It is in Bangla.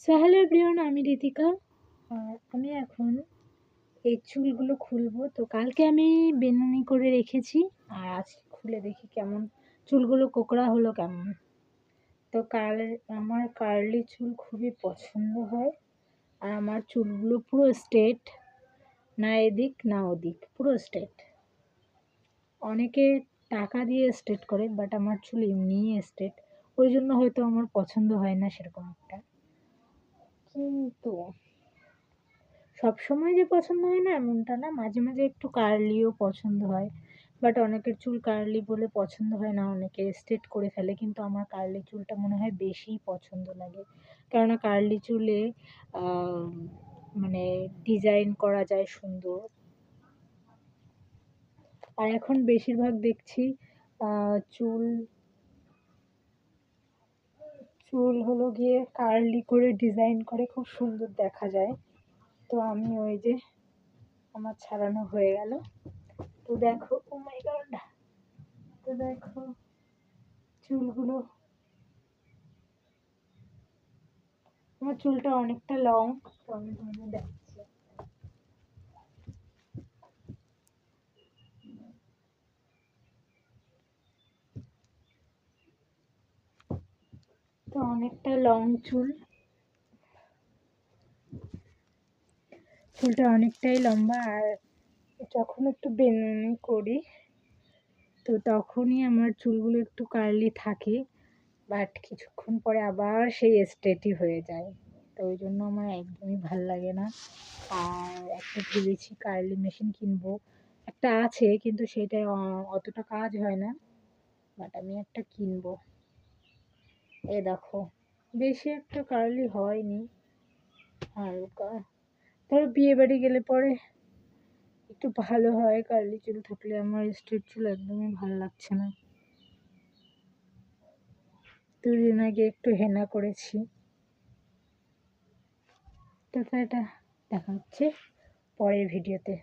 সো হ্যালো এভরিওয়ান, আমি ঋতিকা। আর আমি এখন এই চুলগুলো খুলবো। তো কালকে আমি বেনুনি করে রেখেছি, আর আজকে খুলে দেখি কেমন চুলগুলো কোঁকড়া হলো কেমন। তো আমার কার্লি চুল খুবই পছন্দ হয়, আর আমার চুলগুলো পুরো স্ট্রেট, না এদিক না ওদিক, পুরো স্ট্রেট। অনেকে টাকা দিয়ে স্ট্রেট করে, বাট আমার চুল এমনিই স্ট্রেট, ওই জন্য হয়তো আমার পছন্দ হয় না সেরকম একটা। কিন্তু সবসময় যে পছন্দ হয় না এমনটা না, মাঝে মাঝে একটু কার্লিও পছন্দ হয়। বাট অনেকের চুল কার্লি বলে পছন্দ হয় না, অনেকে স্ট্রেট করে ফেলে, কিন্তু আমার কার্লি চুলটা মনে হয় বেশিই পছন্দ লাগে। কেননা কার্লি চুলে মানে ডিজাইন করা যায় সুন্দর। আর এখন বেশিরভাগ দেখছি চুল চুল হলো গিয়ে কার্লি করে ডিজাইন করে, খুব সুন্দর দেখা যায়। তো আমি ওই যে আমার ছাড়ানো হয়ে গেল। তো দেখো, ও মাই গড, তো দেখো চুলগুলো, আমার চুলটা অনেকটা লং। তো আমি তোমাদের দেখাচ্ছি। তো অনেকটা লং চুলটা অনেকটাই লম্বা। আর যখন একটু বেনুনি করি তো তখনই আমার চুলগুলো একটু কার্লি থাকে, বাট কিছুক্ষণ পরে আবার সেই স্ট্রেটই হয়ে যায়। তো ওই জন্য আমার একদমই ভাল লাগে না। আর একটা ভেবেছি কার্লি মেশিন কিনবো, একটা আছে কিন্তু সেটাই অতটা কাজ হয় না, বাট আমি একটা কিনবো। এ দেখো, বেশি একটা কার্লি হয়নি, হালকা। ধরো বিয়ে বাড়ি গেলে পরে একটু ভালো হয় কার্লি চুল থাকলে, আমার স্ট্রেট চুল একদমই ভালো লাগছে না। দুদিন আগে একটু হেনা করেছি। তো এটা দেখা হচ্ছে পরের ভিডিওতে।